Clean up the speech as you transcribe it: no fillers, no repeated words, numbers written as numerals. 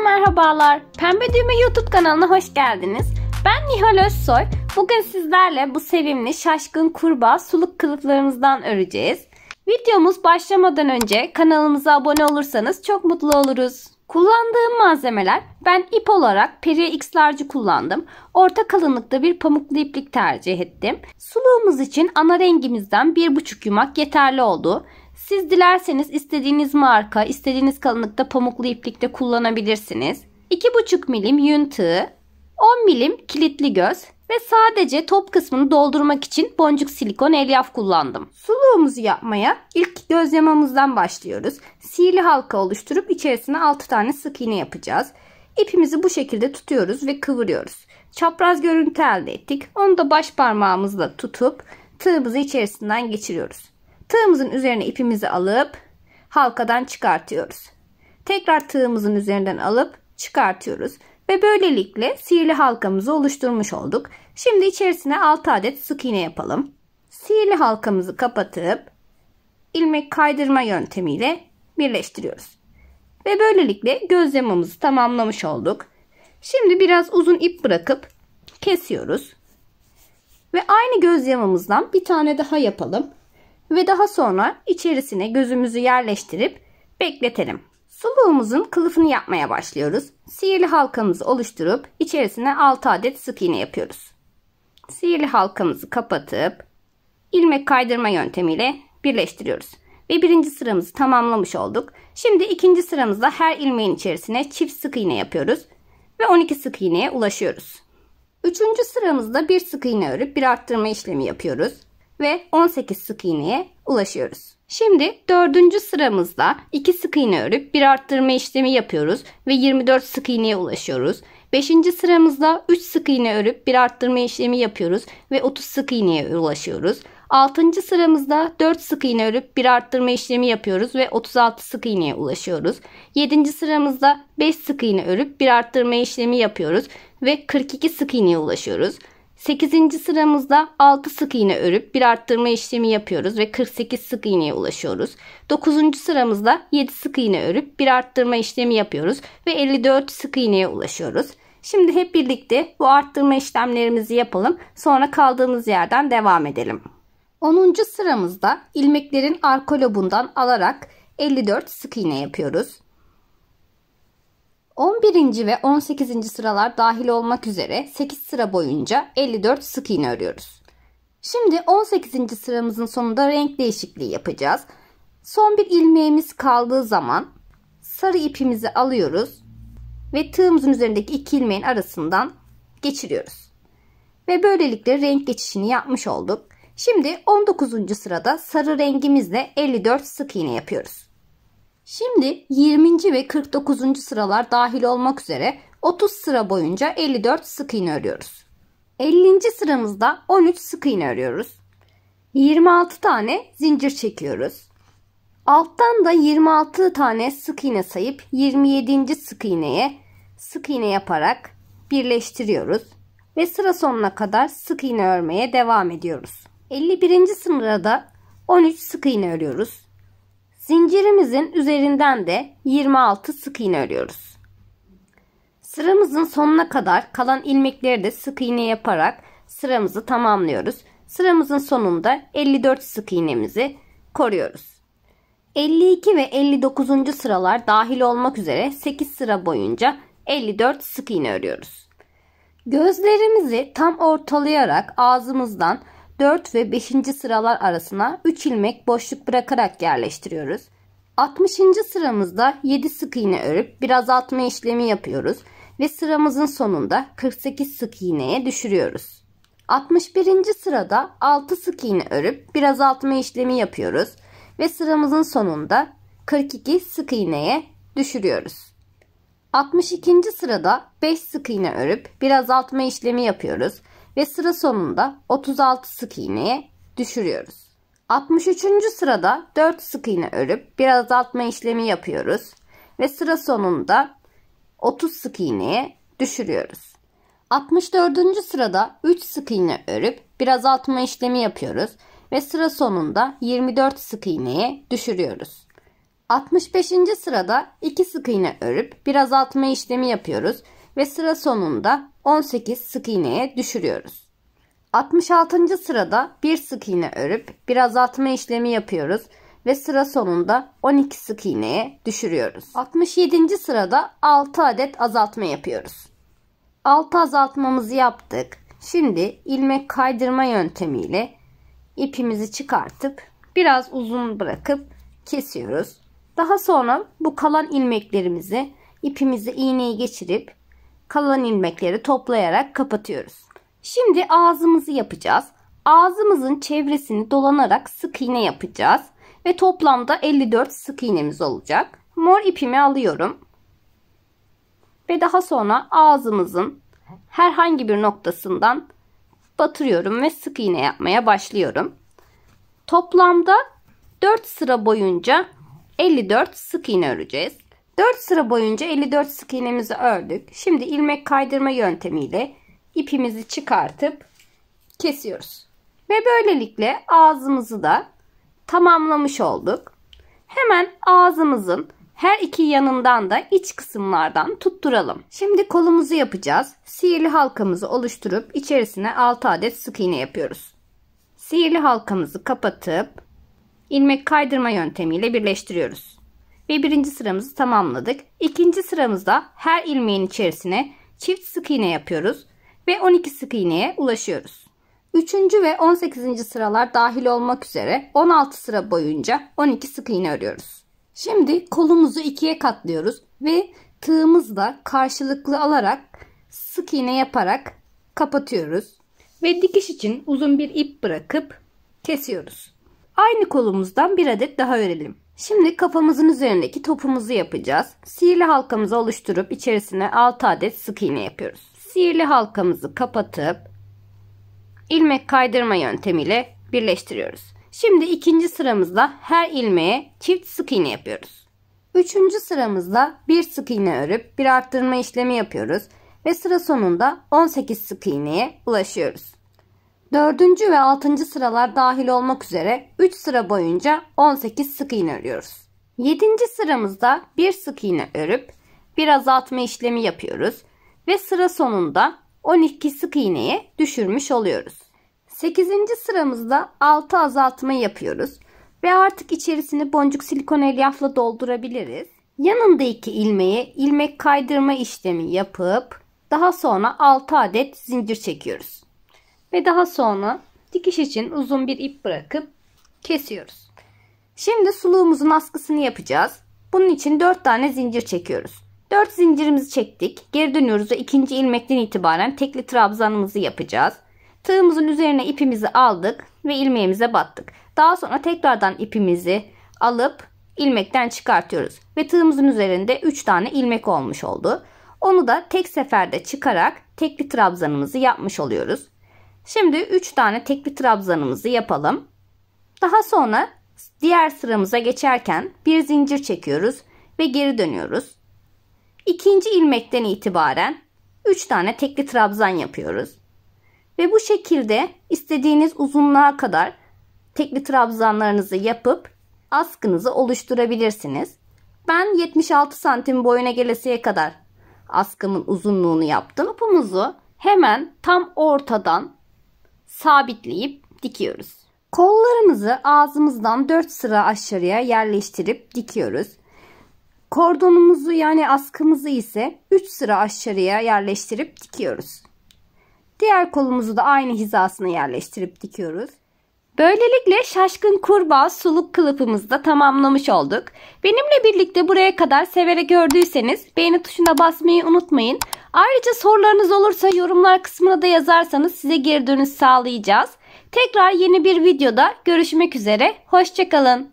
merhabalar. Pembe Düğme YouTube kanalına hoş geldiniz. Ben Nihal Özsoy. Bugün sizlerle bu sevimli şaşkın kurbağa suluk kılıflarımızdan öreceğiz. Videomuz başlamadan önce kanalımıza abone olursanız çok mutlu oluruz. Kullandığım malzemeler, ben ip olarak Perrier X Large'ı kullandım. Orta kalınlıkta bir pamuklu iplik tercih ettim. Suluğumuz için ana rengimizden 1,5 yumak yeterli oldu. Siz dilerseniz istediğiniz marka, istediğiniz kalınlıkta pamuklu iplik de kullanabilirsiniz. 2,5 milim yün tığı, 10 milim kilitli göz ve sadece top kısmını doldurmak için boncuk silikon elyaf kullandım. Suluğumuzu yapmaya ilk göz yamamızdan başlıyoruz. Sihirli halka oluşturup içerisine 6 tane sık iğne yapacağız. İpimizi bu şekilde tutuyoruz ve kıvırıyoruz. Çapraz görüntü elde ettik. Onu da baş parmağımızla tutup tığımızı içerisinden geçiriyoruz. Tığımızın üzerine ipimizi alıp halkadan çıkartıyoruz. Tekrar tığımızın üzerinden alıp çıkartıyoruz. Ve böylelikle sihirli halkamızı oluşturmuş olduk. Şimdi içerisine 6 adet sık iğne yapalım. Sihirli halkamızı kapatıp ilmek kaydırma yöntemiyle birleştiriyoruz. Ve böylelikle göz yamamızı tamamlamış olduk. Şimdi biraz uzun ip bırakıp kesiyoruz. Ve aynı göz yamamızdan bir tane daha yapalım. Ve daha sonra içerisine gözümüzü yerleştirip bekletelim. Suluğumuzun kılıfını yapmaya başlıyoruz. Sihirli halkamızı oluşturup içerisine 6 adet sık iğne yapıyoruz. Sihirli halkamızı kapatıp ilmek kaydırma yöntemiyle birleştiriyoruz. Ve birinci sıramızı tamamlamış olduk. Şimdi ikinci sıramızda her ilmeğin içerisine çift sık iğne yapıyoruz. Ve 12 sık iğneye ulaşıyoruz. Üçüncü sıramızda bir sık iğne örüp bir arttırma işlemi yapıyoruz. Ve 18 sık iğneye ulaşıyoruz. Şimdi dördüncü sıramızda 2 sık iğne örüp bir arttırma işlemi yapıyoruz ve 24 sık iğneye ulaşıyoruz. 5. sıramızda 3 sık iğne örüp bir arttırma işlemi yapıyoruz ve 30 sık iğneye ulaşıyoruz. 6. sıramızda 4 sık iğne örüp bir arttırma işlemi yapıyoruz ve 36 sık iğneye ulaşıyoruz. 7. sıramızda 5 sık iğne örüp bir arttırma işlemi yapıyoruz ve 42 sık iğneye ulaşıyoruz. 8. sıramızda 6 sık iğne örüp bir arttırma işlemi yapıyoruz ve 48 sık iğneye ulaşıyoruz. 9. sıramızda 7 sık iğne örüp bir arttırma işlemi yapıyoruz ve 54 sık iğneye ulaşıyoruz. Şimdi hep birlikte bu arttırma işlemlerimizi yapalım. Sonra kaldığımız yerden devam edelim. 10. sıramızda ilmeklerin arka lobundan alarak 54 sık iğne yapıyoruz. 11. ve 18. sıralar dahil olmak üzere 8 sıra boyunca 54 sık iğne örüyoruz. Şimdi 18. sıramızın sonunda renk değişikliği yapacağız. Son bir ilmeğimiz kaldığı zaman sarı ipimizi alıyoruz ve tığımızın üzerindeki iki ilmeğin arasından geçiriyoruz. Ve böylelikle renk geçişini yapmış olduk. Şimdi 19. sırada sarı rengimizle 54 sık iğne yapıyoruz. Şimdi 20. ve 49. sıralar dahil olmak üzere 30 sıra boyunca 54 sık iğne örüyoruz. 50. sıramızda 13 sık iğne örüyoruz. 26 tane zincir çekiyoruz. Alttan da 26 tane sık iğne sayıp 27. sık iğneye sık iğne yaparak birleştiriyoruz. Ve sıra sonuna kadar sık iğne örmeye devam ediyoruz. 51. sırada 13 sık iğne örüyoruz. Zincirimizin üzerinden de 26 sık iğne örüyoruz. Sıramızın sonuna kadar kalan ilmekleri de sık iğne yaparak sıramızı tamamlıyoruz. Sıramızın sonunda 54 sık iğnemizi koruyoruz. 52 ve 59. sıralar dahil olmak üzere 8 sıra boyunca 54 sık iğne örüyoruz. Gözlerimizi tam ortalayarak ağzımızdan 4 ve 5. sıralar arasına 3 ilmek boşluk bırakarak yerleştiriyoruz. 60. sıramızda 7 sık iğne örüp bir azaltma işlemi yapıyoruz ve sıramızın sonunda 48 sık iğneye düşürüyoruz. 61. sırada 6 sık iğne örüp bir azaltma işlemi yapıyoruz ve sıramızın sonunda 42 sık iğneye düşürüyoruz. 62. sırada 5 sık iğne örüp bir azaltma işlemi yapıyoruz ve sıra sonunda 36 sık iğneye düşürüyoruz. 63. sırada 4 sık iğne örüp bir azaltma işlemi yapıyoruz ve sıra sonunda 30 sık iğneye düşürüyoruz. 64. sırada 3 sık iğne örüp bir azaltma işlemi yapıyoruz ve sıra sonunda 24 sık iğneye düşürüyoruz. 65. sırada 2 sık iğne örüp bir azaltma işlemi yapıyoruz ve sıra sonunda 18 sık iğneye düşürüyoruz. 66. sırada 1 sık iğne örüp bir azaltma işlemi yapıyoruz ve sıra sonunda 12 sık iğneye düşürüyoruz. 67. sırada 6 adet azaltma yapıyoruz. 6 azaltmamızı yaptık. Şimdi ilmek kaydırma yöntemiyle ipimizi çıkartıp biraz uzun bırakıp kesiyoruz. Daha sonra bu kalan ilmeklerimizi ipimizi iğneyi geçirip kalan ilmekleri toplayarak kapatıyoruz. Şimdi ağzımızı yapacağız. Ağzımızın çevresini dolanarak sık iğne yapacağız. Ve toplamda 54 sık iğnemiz olacak. Mor ipimi alıyorum. Ve daha sonra ağzımızın herhangi bir noktasından batırıyorum ve sık iğne yapmaya başlıyorum. Toplamda 4 sıra boyunca 54 sık iğne öreceğiz. 4 sıra boyunca 54 sık iğnemizi ördük. Şimdi ilmek kaydırma yöntemiyle ipimizi çıkartıp kesiyoruz. Ve böylelikle ağzımızı da tamamlamış olduk. Hemen ağzımızın her iki yanından da iç kısımlardan tutturalım. Şimdi kolumuzu yapacağız. Sihirli halkamızı oluşturup içerisine 6 adet sık iğne yapıyoruz. Sihirli halkamızı kapatıp ilmek kaydırma yöntemiyle birleştiriyoruz. Ve birinci sıramızı tamamladık. İkinci sıramızda her ilmeğin içerisine çift sık iğne yapıyoruz ve 12 sık iğneye ulaşıyoruz. 3. ve 18. sıralar dahil olmak üzere 16 sıra boyunca 12 sık iğne örüyoruz. Şimdi kolumuzu ikiye katlıyoruz ve tığımızla karşılıklı alarak sık iğne yaparak kapatıyoruz. Ve dikiş için uzun bir ip bırakıp kesiyoruz. Aynı kolumuzdan bir adet daha örelim. Şimdi kafamızın üzerindeki topumuzu yapacağız. Sihirli halkamızı oluşturup içerisine 6 adet sık iğne yapıyoruz. Sihirli halkamızı kapatıp ilmek kaydırma yöntemiyle birleştiriyoruz. Şimdi ikinci sıramızda her ilmeğe çift sık iğne yapıyoruz. Üçüncü sıramızda bir sık iğne örüp bir arttırma işlemi yapıyoruz ve sıra sonunda 18 sık iğneye ulaşıyoruz. 4. ve 6. sıralar dahil olmak üzere 3 sıra boyunca 18 sık iğne örüyoruz. 7. sıramızda bir sık iğne örüp bir azaltma işlemi yapıyoruz ve sıra sonunda 12 sık iğneye düşürmüş oluyoruz. 8. sıramızda 6 azaltma yapıyoruz ve artık içerisini boncuk silikon elyafla doldurabiliriz. Yanındaki ilmeğe ilmek kaydırma işlemi yapıp daha sonra 6 adet zincir çekiyoruz. Ve daha sonra dikiş için uzun bir ip bırakıp kesiyoruz. Şimdi suluğumuzun askısını yapacağız. Bunun için 4 tane zincir çekiyoruz. 4 zincirimizi çektik. Geri dönüyoruz ve ikinci ilmekten itibaren tekli trabzanımızı yapacağız. Tığımızın üzerine ipimizi aldık ve ilmeğimize battık. Daha sonra tekrardan ipimizi alıp ilmekten çıkartıyoruz. Ve tığımızın üzerinde 3 tane ilmek olmuş oldu. Onu da tek seferde çıkarak tekli trabzanımızı yapmış oluyoruz. Şimdi 3 tane tekli trabzanımızı yapalım. Daha sonra diğer sıramıza geçerken bir zincir çekiyoruz ve geri dönüyoruz. İkinci ilmekten itibaren 3 tane tekli trabzan yapıyoruz. Ve bu şekilde istediğiniz uzunluğa kadar tekli trabzanlarınızı yapıp askınızı oluşturabilirsiniz. Ben 76 santim boyuna gelesiye kadar askımın uzunluğunu yaptım. İpimizi hemen tam ortadan sabitleyip dikiyoruz. Kollarımızı ağzımızdan 4 sıra aşağıya yerleştirip dikiyoruz. Kordonumuzu yani askımızı ise 3 sıra aşağıya yerleştirip dikiyoruz. Diğer kolumuzu da aynı hizasına yerleştirip dikiyoruz. Böylelikle şaşkın kurbağa suluk kılıfımızı da tamamlamış olduk. Benimle birlikte buraya kadar severek gördüyseniz beğeni tuşuna basmayı unutmayın. Ayrıca sorularınız olursa yorumlar kısmına da yazarsanız size geri dönüş sağlayacağız. Tekrar yeni bir videoda görüşmek üzere. Hoşça kalın.